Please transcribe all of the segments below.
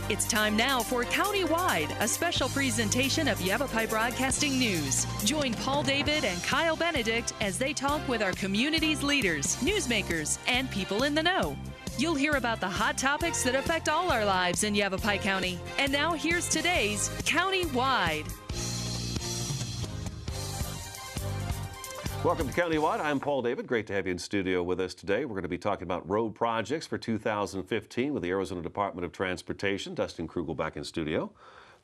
It's time now for Countywide, a special presentation of Yavapai Broadcasting News. Join Paul David and Kyle Benedict as they talk with our community's leaders, newsmakers, and people in the know. You'll hear about the hot topics that affect all our lives in Yavapai County. And now here's today's Countywide. Welcome to Countywide. I'm Paul David. Great to have you in studio with us today. We're going to be talking about road projects for 2015 with the Arizona Department of Transportation. Dustin Krugel back in studio.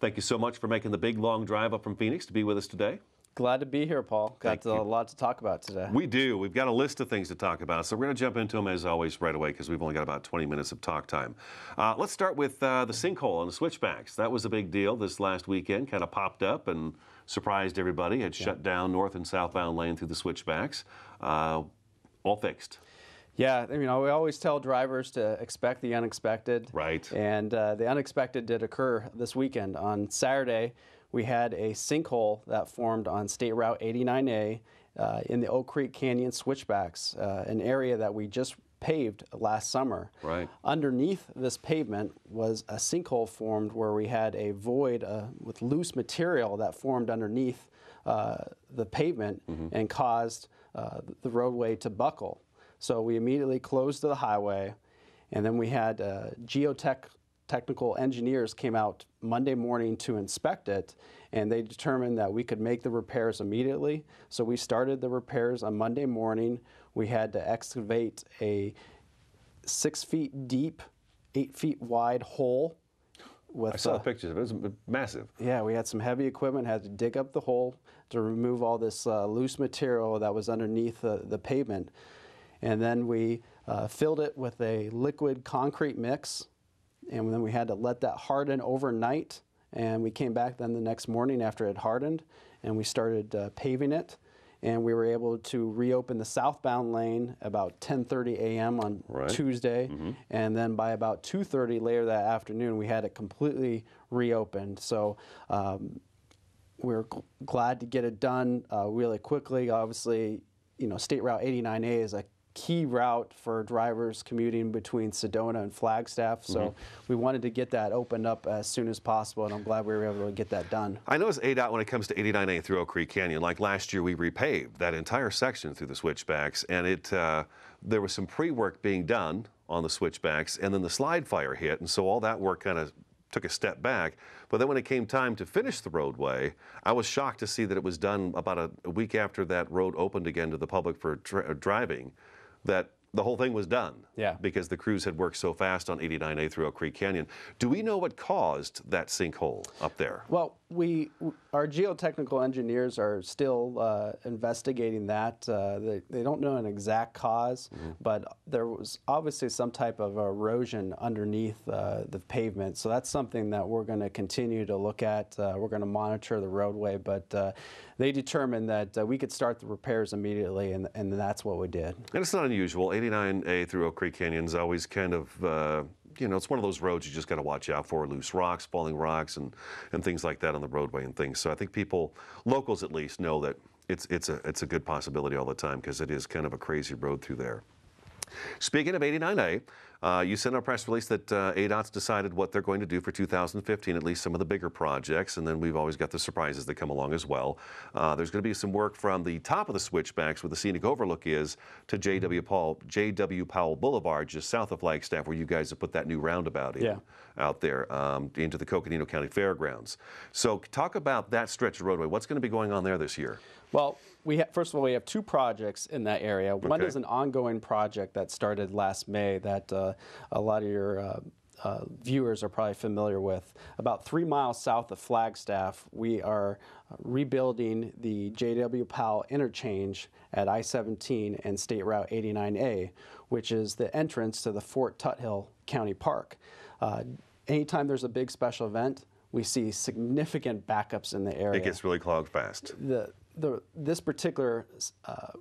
Thank you so much for making the big, long drive up from Phoenix to be with us today. Glad to be here, Paul. Got a lot to talk about today. We do. We've got a list of things to talk about, so we're going to jump into them as always right away because we've only got about 20 minutes of talk time. Let's start with the sinkhole on the switchbacks. That was a big deal this last weekend, kind of popped up and surprised everybody. It shut down north and southbound lane through the switchbacks. All fixed. Yeah, we always tell drivers to expect the unexpected. Right. And the unexpected did occur this weekend. On Saturday, we had a sinkhole that formed on State Route 89A in the Oak Creek Canyon switchbacks, an area that we just paved last summer. Right. Underneath this pavement was a sinkhole formed where we had a void with loose material that formed underneath the pavement and caused the roadway to buckle. So we immediately closed the highway, and then we had technical engineers came out Monday morning to inspect it, and they determined that we could make the repairs immediately. So we started the repairs on Monday morning. We had to excavate a 6 feet deep, 8 feet wide hole. I saw the pictures of it. It was massive. Yeah, we had some heavy equipment, had to dig up the hole to remove all this loose material that was underneath the pavement. And then we filled it with a liquid concrete mix, and then we had to let that harden overnight. And we came back then the next morning after it hardened, and we started paving it. And we were able to reopen the southbound lane about 10:30 a.m. on Tuesday. And then by about 2:30 later that afternoon, we had it completely reopened. So we're glad to get it done really quickly. Obviously, State Route 89A is a key route for drivers commuting between Sedona and Flagstaff. So we wanted to get that opened up as soon as possible, and I'm glad we were able to get that done. I know as ADOT, when it comes to 89A through Oak Creek Canyon, like last year we repaved that entire section through the switchbacks, and there was some pre-work being done on the switchbacks, and then the slide fire hit, and so all that work kind of took a step back. But then when it came time to finish the roadway, I was shocked to see that it was done about a week after that road opened again to the public for driving, that the whole thing was done. Yeah. Because the crews had worked so fast on 89A through Oak Creek Canyon. Do we know what caused that sinkhole up there? Well, our geotechnical engineers are still investigating that. They don't know an exact cause, but there was obviously some type of erosion underneath the pavement. So that's something that we're going to continue to look at. We're going to monitor the roadway, but they determined that we could start the repairs immediately, and that's what we did. And it's not unusual. 89A through Oak Creek Canyon is always kind of, it's one of those roads you just got to watch out for, loose rocks, falling rocks, and things like that on the roadway and things. So I think people, locals at least, know that it's a good possibility all the time because it is kind of a crazy road through there. Speaking of 89A, you sent out a press release that ADOT's decided what they're going to do for 2015, at least some of the bigger projects, and then we've always got the surprises that come along as well. There's going to be some work from the top of the switchbacks where the scenic overlook is to J.W. Powell Boulevard, just south of Flagstaff, where you guys have put that new roundabout in out there into the Coconino County Fairgrounds. So talk about that stretch of roadway. What's going to be going on there this year? Well, first of all, we have two projects in that area. One is an ongoing project that started last May that a lot of your viewers are probably familiar with. About 3 miles south of Flagstaff, we are rebuilding the J.W. Powell interchange at I-17 and State Route 89A, which is the entrance to the Fort Tuthill County Park. Anytime there's a big special event, we see significant backups in the area. It gets really clogged fast. This particular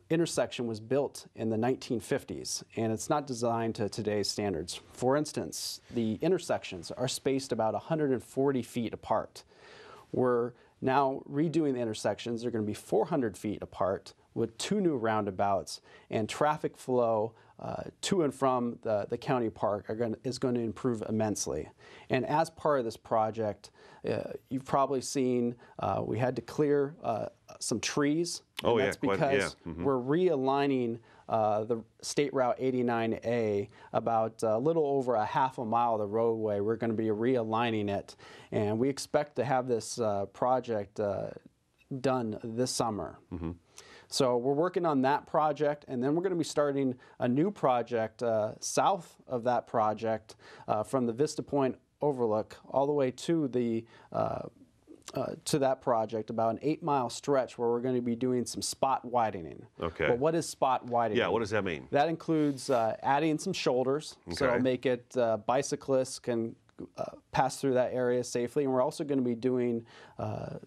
intersection was built in the 1950s, and it's not designed to today's standards. For instance, the intersections are spaced about 140 feet apart. We're now redoing the intersections. They're going to be 400 feet apart with 2 new roundabouts, and traffic flow to and from the county park is going to improve immensely. And as part of this project, you've probably seen we had to clear some trees. Oh, and that's because we're realigning the State Route 89A about a little over a half a mile of the roadway. We're going to be realigning it, and we expect to have this project done this summer. So we're working on that project, and then we're going to be starting a new project south of that project from the Vista Point Overlook all the way to the to that project, about an 8-mile stretch where we're going to be doing some spot widening. Okay. But what is spot widening? Yeah, what does that mean? That includes adding some shoulders, so it'll make it bicyclists can pass through that area safely. And we're also going to be doing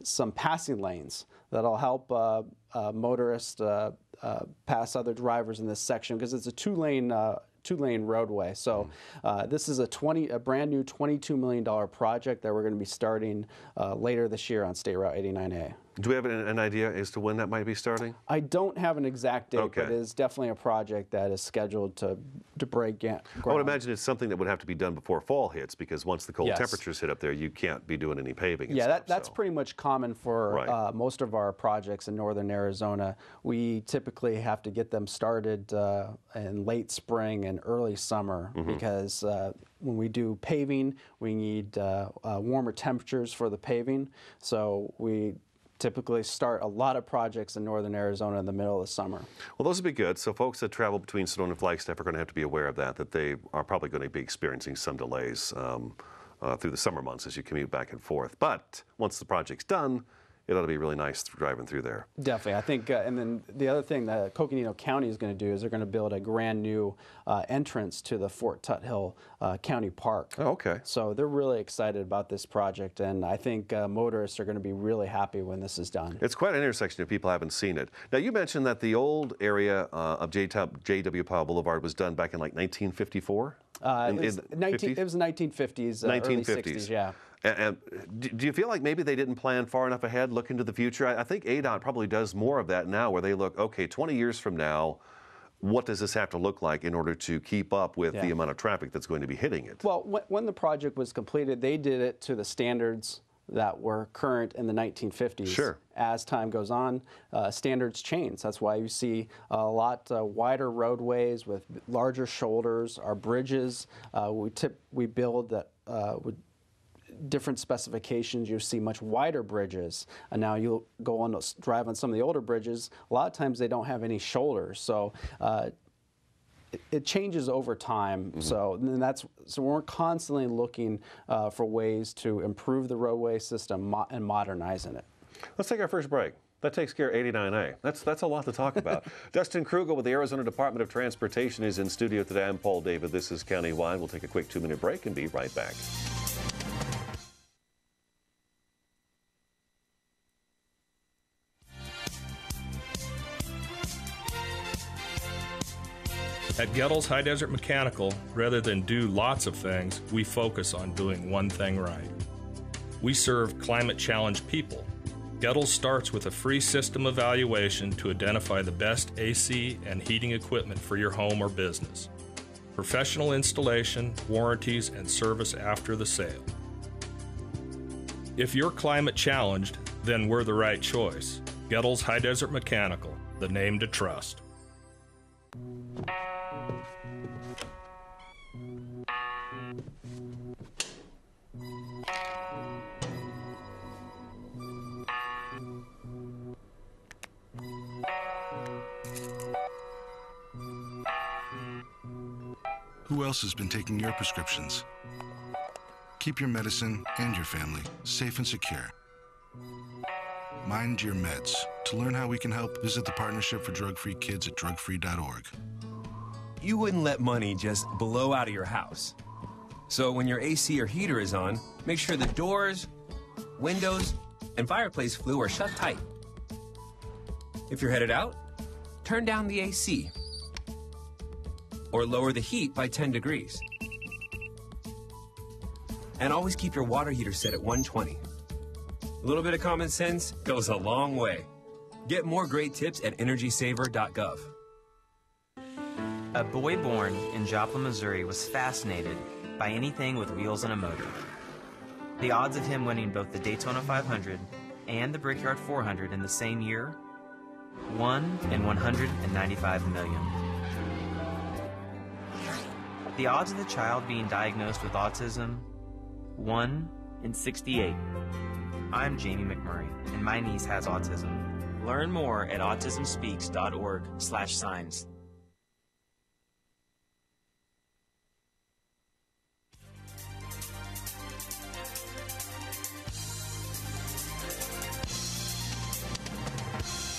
some passing lanes that'll help motorists pass other drivers in this section, because it's a two-lane roadway. So this is a brand new $22 million project that we're going to be starting later this year on State Route 89A. Do we have an idea as to when that might be starting? I don't have an exact date, Okay. but it is definitely a project that is scheduled to break ground. I would imagine it's something that would have to be done before fall hits, because once the cold Yes. temperatures hit up there, you can't be doing any paving and Yeah, stuff, that's so. pretty much common for Right. most of our projects in northern Arizona. We typically have to get them started in late spring and early summer, because when we do paving, we need warmer temperatures for the paving. So we typically start a lot of projects in northern Arizona in the middle of the summer. Well, those would be good. So folks that travel between Sedona and Flagstaff are going to have to be aware of that they are probably going to be experiencing some delays through the summer months as you commute back and forth. But once the project's done, it ought to be really nice driving through there. Definitely. I think, and then the other thing that Coconino County is going to do is they're going to build a brand new entrance to the Fort Tuthill County Park. Oh, okay. So they're really excited about this project, and I think motorists are going to be really happy when this is done. It's quite an intersection if people haven't seen it. Now, you mentioned that the old area of J.W. Powell Boulevard was done back in like 1954? It was the 1950s, early 60s, yeah. And do you feel like maybe they didn't plan far enough ahead, look into the future? I think ADOT probably does more of that now, where they look, okay, 20 years from now, what does this have to look like in order to keep up with the amount of traffic that's going to be hitting it? Well, when the project was completed, they did it to the standards that were current in the 1950s. Sure. As time goes on, standards change. That's why you see a lot wider roadways with larger shoulders. Our bridges, we build that with different specifications. You see much wider bridges, and now you'll go on to drive on some of the older bridges. A lot of times they don't have any shoulders, so it changes over time. So we're constantly looking for ways to improve the roadway system and modernizing it. Let's take our first break. That takes care of 89A. That's a lot to talk about. Dustin Kruger with the Arizona Department of Transportation is in studio today. I'm Paul David. This is Countywide. We'll take a quick 2-minute break and be right back. At Gettle's High Desert Mechanical, rather than do lots of things, we focus on doing one thing right. We serve climate-challenged people. Gettle's starts with a free system evaluation to identify the best AC and heating equipment for your home or business. Professional installation, warranties, and service after the sale. If you're climate-challenged, then we're the right choice. Gettle's High Desert Mechanical, the name to trust. Who else has been taking your prescriptions? Keep your medicine and your family safe and secure. Mind your meds. To learn how we can help, visit the Partnership for Drug-Free Kids at drugfree.org. You wouldn't let money just blow out of your house. So when your AC or heater is on, make sure the doors, windows, and fireplace flue are shut tight. If you're headed out, turn down the AC or lower the heat by 10 degrees. And always keep your water heater set at 120. A little bit of common sense goes a long way. Get more great tips at energysaver.gov. A boy born in Joplin, Missouri was fascinated by anything with wheels and a motor. The odds of him winning both the Daytona 500 and the Brickyard 400 in the same year? 1 in 195 million. The odds of the child being diagnosed with autism? 1 in 68. I'm Jamie McMurray, and my niece has autism. Learn more at autismspeaks.org/signs.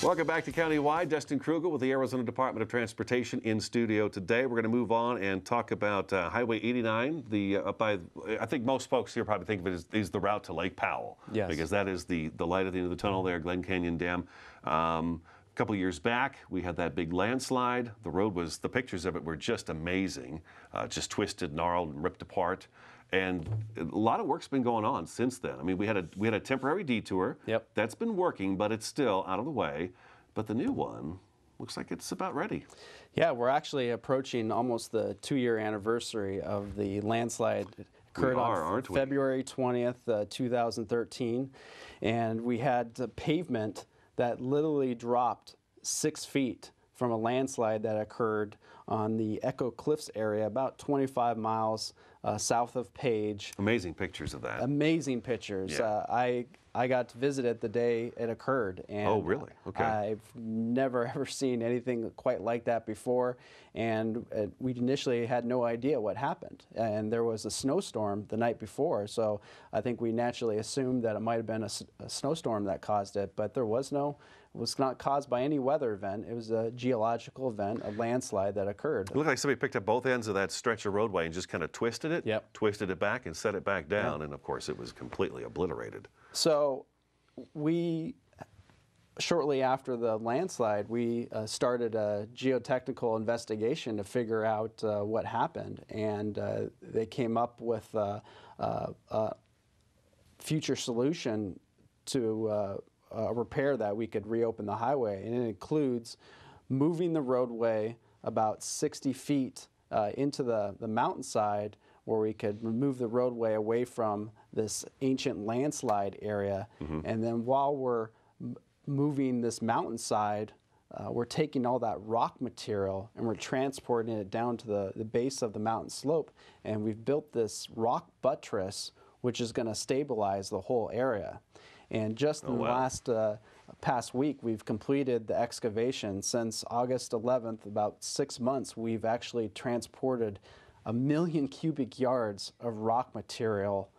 Welcome back to Countywide. Dustin Krugel with the Arizona Department of Transportation in studio today. We're going to move on and talk about Highway 89. I think most folks here probably think of it as the route to Lake Powell. Yes. Because that is the light at the end of the tunnel there, Glen Canyon Dam. A couple of years back, we had that big landslide. The pictures of it were just amazing. Just twisted, gnarled, and ripped apart. And a lot of work's been going on since then. I mean, we had a temporary detour. Yep. That's been working, but it's still out of the way. But the new one looks like it's about ready. Yeah, we're actually approaching almost the 2-year anniversary of the landslide. Occurred on February 20th, 2013. And we had pavement that literally dropped 6 feet from a landslide that occurred on the Echo Cliffs area, about 25 miles south of Page. Amazing pictures of that. Amazing pictures. Yeah. I got to visit it the day it occurred. And oh, really? Okay. I've never, ever seen anything quite like that before. And we initially had no idea what happened. And there was a snowstorm the night before, so I think we naturally assumed that it might have been a snowstorm that caused it, but there was no. It was not caused by any weather event. It was a geological event, a landslide that occurred. It looked like somebody picked up both ends of that stretch of roadway and just kind of twisted it, twisted it back and set it back down, and of course it was completely obliterated. So shortly after the landslide, we started a geotechnical investigation to figure out what happened, and they came up with a future solution to a repair that we could reopen the highway, and it includes moving the roadway about 60 feet into the mountainside, where we could remove the roadway away from this ancient landslide area. And then while we're moving this mountainside, we're taking all that rock material and we're transporting it down to the base of the mountain slope, and we've built this rock buttress which is going to stabilize the whole area. And just in the past week, we've completed the excavation. Since August 11th, about 6 months, we've actually transported 1 million cubic yards of rock material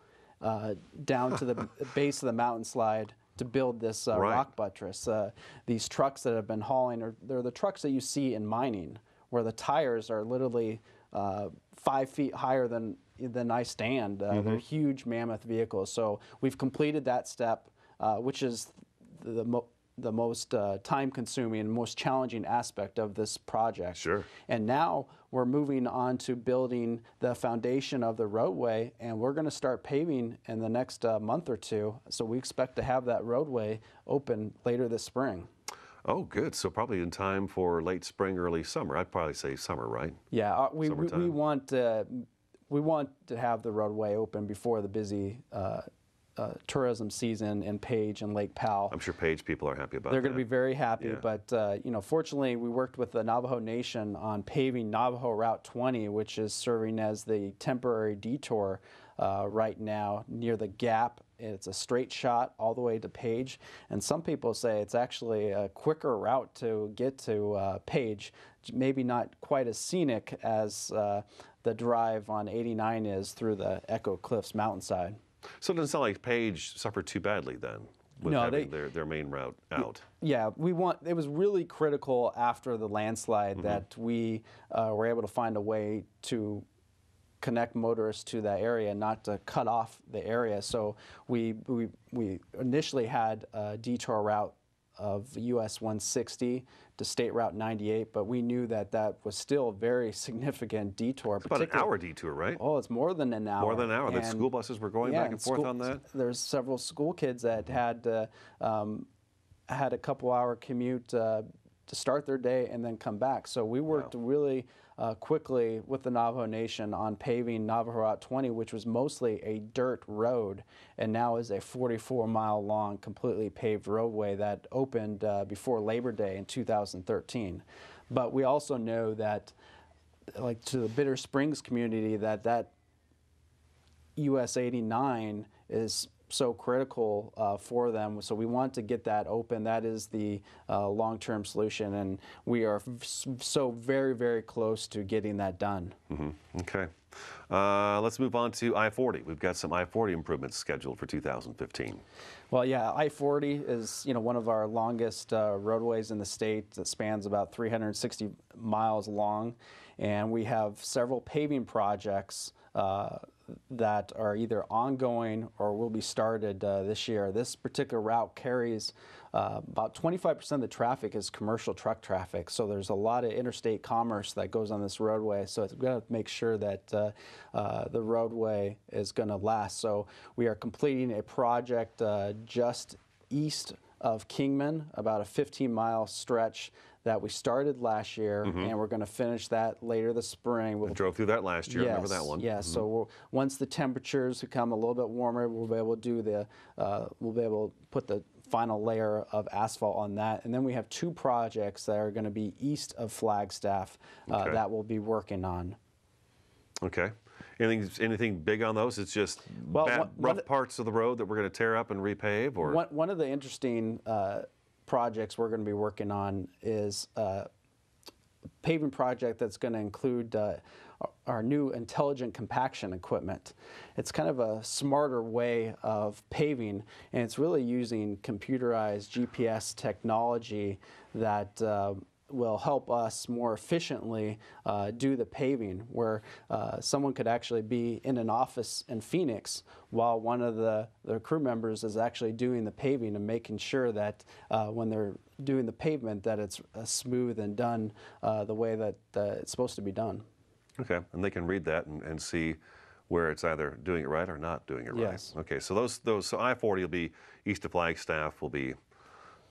down to the base of the mountain slide to build this rock buttress. These trucks that have been hauling, they're the trucks that you see in mining, where the tires are literally 5 feet higher than I stand. They're huge mammoth vehicles. So we've completed that step, which is the most time-consuming and most challenging aspect of this project. Sure. And now we're moving on to building the foundation of the roadway, and we're going to start paving in the next month or two. So we expect to have that roadway open later this spring. Oh, good. So probably in time for late spring, early summer. I'd probably say summer, right? Yeah, we want to have the roadway open before the busy tourism season in Page and Lake Powell. I'm sure Page people are happy about that. They're going to be very happy, but fortunately we worked with the Navajo Nation on paving Navajo Route 20, which is serving as the temporary detour right now near the Gap. It's a straight shot all the way to Page, and some people say it's actually a quicker route to get to Page, maybe not quite as scenic as the drive on 89 is through the Echo Cliffs mountainside. So it doesn't sound like Page suffered too badly then, with having their main route out. Yeah, it was really critical after the landslide that we were able to find a way to connect motorists to that area, not to cut off the area. So we initially had a detour route of US 160 to State Route 98, but we knew that was still a very significant detour. It's about an hour detour, right? Oh, it's more than an hour. More than an hour. The school buses were going back and forth on that? There's several school kids that had had a couple-hour commute to start their day and then come back. So we worked really quickly with the Navajo Nation on paving Navajo Route 20, which was mostly a dirt road, and now is a 44-mile-long, completely paved roadway that opened before Labor Day in 2013. But we also know that, like to the Bitter Springs community, that US 89 is so critical for them. So we want to get that open. That is the long-term solution, and we are so very, very close to getting that done. Okay. Let's move on to I-40. We've got some I-40 improvements scheduled for 2015. Well, yeah, I-40 is one of our longest roadways in the state. That spans about 360 miles long, and we have several paving projects that are either ongoing or will be started this year. This particular route carries about 25% of the traffic is commercial truck traffic, so there's a lot of interstate commerce that goes on this roadway, so it's going to make sure that the roadway is going to last. So we are completing a project just east of Kingman, about a 15-mile stretch that we started last year, and we're going to finish that later this spring. I drove through that last year. Yes, Remember that one? Yes. So once the temperatures become a little bit warmer, we'll be able to do we'll be able to put the final layer of asphalt on that. And then we have two projects that are going to be east of Flagstaff that we'll be working on. Okay. Anything big on those? It's just rough parts of the road that we're going to tear up and repave, or one of the interesting projects we're going to be working on is a paving project that's going to include our new intelligent compaction equipment. It's kind of a smarter way of paving, and it's really using computerized GPS technology that will help us more efficiently do the paving, where someone could actually be in an office in Phoenix while one of the crew members is actually doing the paving and making sure that when they're doing the pavement that it's smooth and done the way that it's supposed to be done. Okay, and they can read that and see where it's either doing it right or not doing it right. Yes. Okay, so so I-40 will be east of Flagstaff, will be,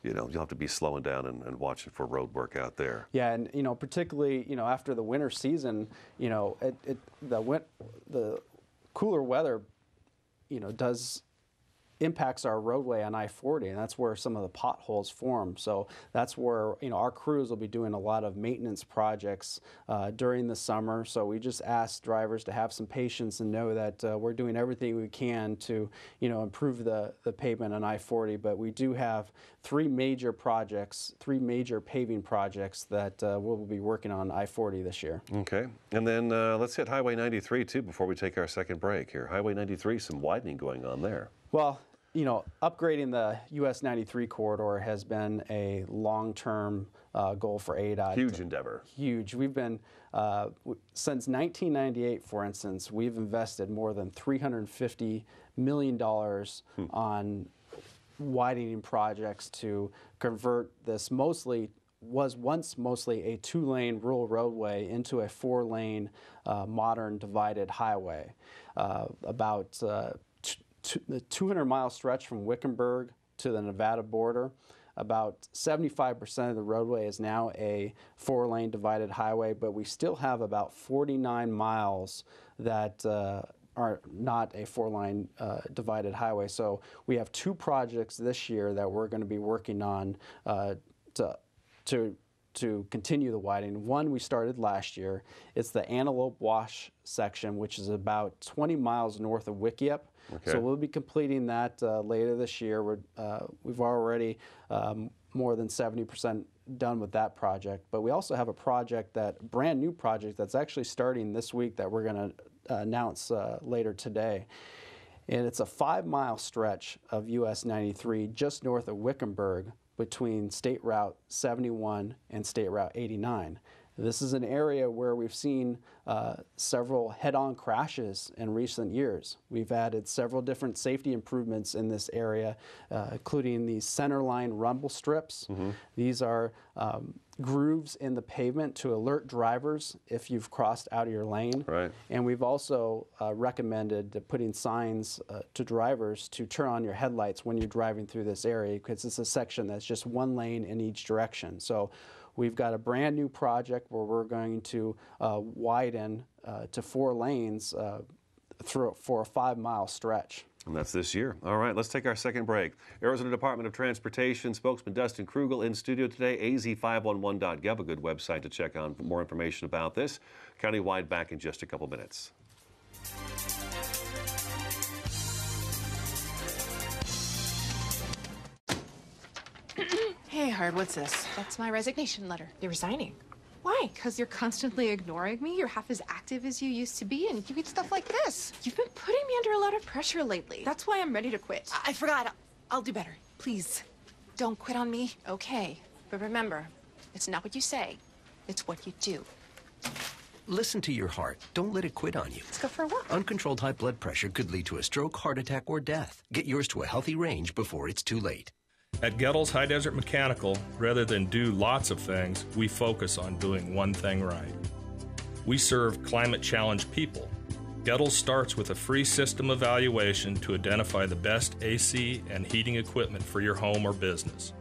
you'll have to be slowing down and watching for road work out there. Yeah, and particularly after the winter season, the cooler weather, impacts our roadway on I-40, and that's where some of the potholes form. So that's where our crews will be doing a lot of maintenance projects during the summer. So we just ask drivers to have some patience and know that we're doing everything we can to improve the pavement on I-40. But we do have three major paving projects that we'll be working on I-40 this year. Okay, and then let's hit Highway 93 too before we take our second break here. Highway 93, some widening going on there. Well, upgrading the US 93 corridor has been a long-term goal for ADOT. Huge endeavor. Huge. We've been, since 1998, for instance, we've invested more than $350 million on widening projects to convert this was once mostly a two-lane rural roadway into a four-lane modern divided highway. About the 200-mile stretch from Wickenburg to the Nevada border, about 75% of the roadway is now a four-lane divided highway, but we still have about 49 miles that are not a four-line divided highway. So we have two projects this year that we're going to be working on to continue the widening. One we started last year. It's the Antelope Wash section, which is about 20 miles north of Wickiup. Okay. So we'll be completing that later this year. We've already more than 70% done with that project. But we also have a brand new project that's actually starting this week that we're going to announce later today. And it's a 5-mile stretch of US 93 just north of Wickenburg between State Route 71 and State Route 89. This is an area where we've seen several head-on crashes in recent years. We've added several different safety improvements in this area, including the centerline rumble strips. These are grooves in the pavement to alert drivers if you've crossed out of your lane. Right. And we've also recommended putting signs to drivers to turn on your headlights when you're driving through this area, because it's a section that's just one lane in each direction. So we've got a brand new project where we're going to widen to 4 lanes for a 5-mile stretch. And that's this year. All right, let's take our second break. Arizona Department of Transportation spokesman Dustin Krugel in studio today. az511.gov, a good website to check on more information about this. Countywide back in just a couple minutes. Hey, Hard, what's this? That's my resignation letter. You're resigning. Why? Because you're constantly ignoring me. You're half as active as you used to be, and you get stuff like this. You've been putting me under a lot of pressure lately. That's why I'm ready to quit. I forgot. I'll do better. Please, don't quit on me. Okay, but remember, it's not what you say, it's what you do. Listen to your heart. Don't let it quit on you. Let's go for a walk. Uncontrolled high blood pressure could lead to a stroke, heart attack, or death. Get yours to a healthy range before it's too late. At Gettles High Desert Mechanical, rather than do lots of things, we focus on doing one thing right. We serve climate-challenged people. Gettles starts with a free system evaluation to identify the best AC and heating equipment for your home or business.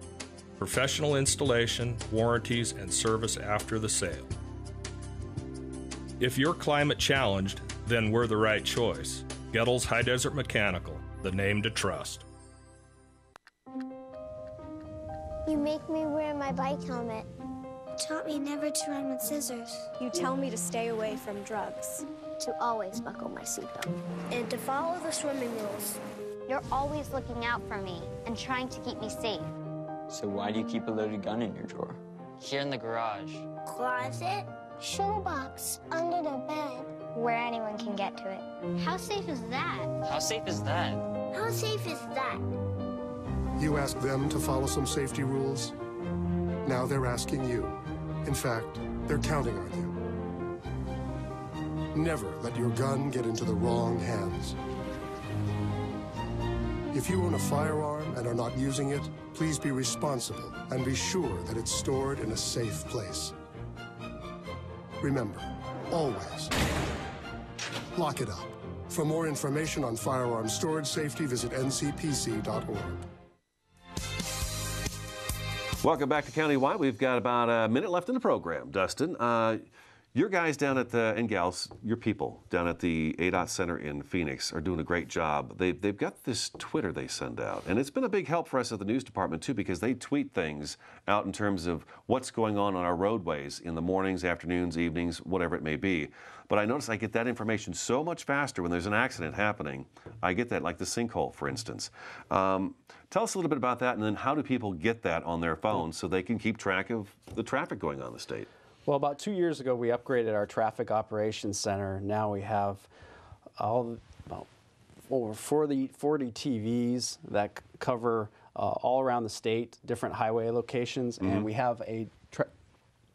Professional installation, warranties, and service after the sale. If you're climate-challenged, then we're the right choice. Gettles High Desert Mechanical, the name to trust. You make me wear my bike helmet. Taught me never to run with scissors. You tell me to stay away from drugs. To always buckle my seatbelt. And to follow the swimming rules. You're always looking out for me and trying to keep me safe. So why do you keep a loaded gun in your drawer? Here in the garage. Closet. Shoebox under the bed. Where anyone can get to it. How safe is that? How safe is that? How safe is that? You asked them to follow some safety rules. Now they're asking you. In fact, they're counting on you. Never let your gun get into the wrong hands. If you own a firearm and are not using it, please be responsible and be sure that it's stored in a safe place. Remember, always lock it up. For more information on firearm storage safety, visit ncpc.org. Welcome back to Countywide. We've got about a minute left in the program. Dustin, your guys down at the, and gals, your people down at the ADOT Center in Phoenix are doing a great job. They've got this Twitter they send out, and it's been a big help for us at the news department too, because they tweet things out in terms of what's going on our roadways in the mornings, afternoons, evenings, whatever it may be. But I notice I get that information so much faster when there's an accident happening. I get that, like the sinkhole, for instance. Tell us a little bit about that, and then how do people get that on their phones so they can keep track of the traffic going on in the state? Well, about 2 years ago, we upgraded our traffic operations center. Now we have over 40 TVs that cover all around the state, different highway locations, and we have a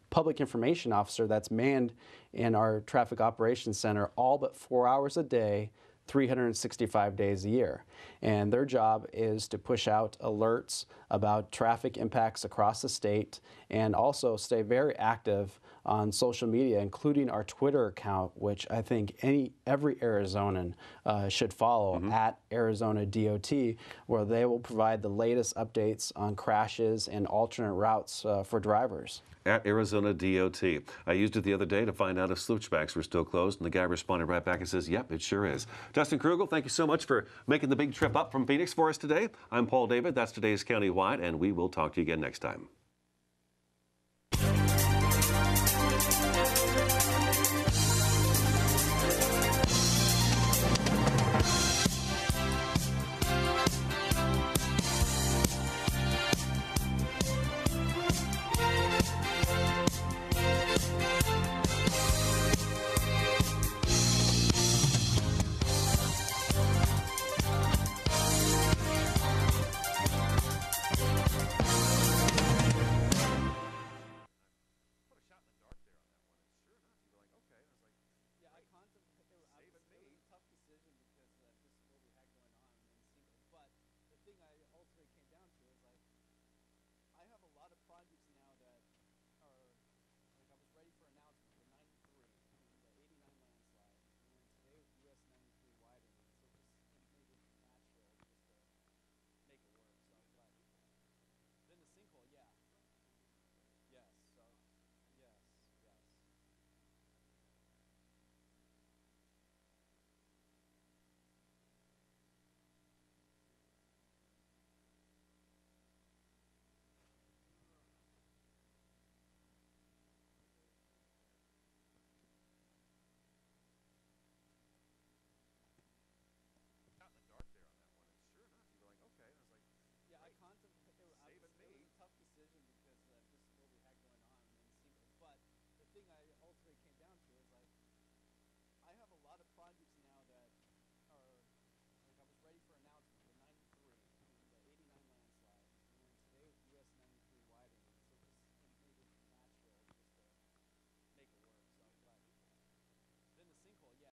public information officer that's manned in our traffic operations center all but 4 hours a day, 365 days a year. And their job is to push out alerts about traffic impacts across the state and also stay very active on social media, including our Twitter account, which I think every Arizonan should follow, at Arizona DOT, where they will provide the latest updates on crashes and alternate routes for drivers. At Arizona DOT. I used it the other day to find out if switchbacks were still closed, and the guy responded right back and says, yep, it sure is. Dustin Krugel, thank you so much for making the big trip up from Phoenix for us today. I'm Paul David. That's today's Countywide, and we will talk to you again next time.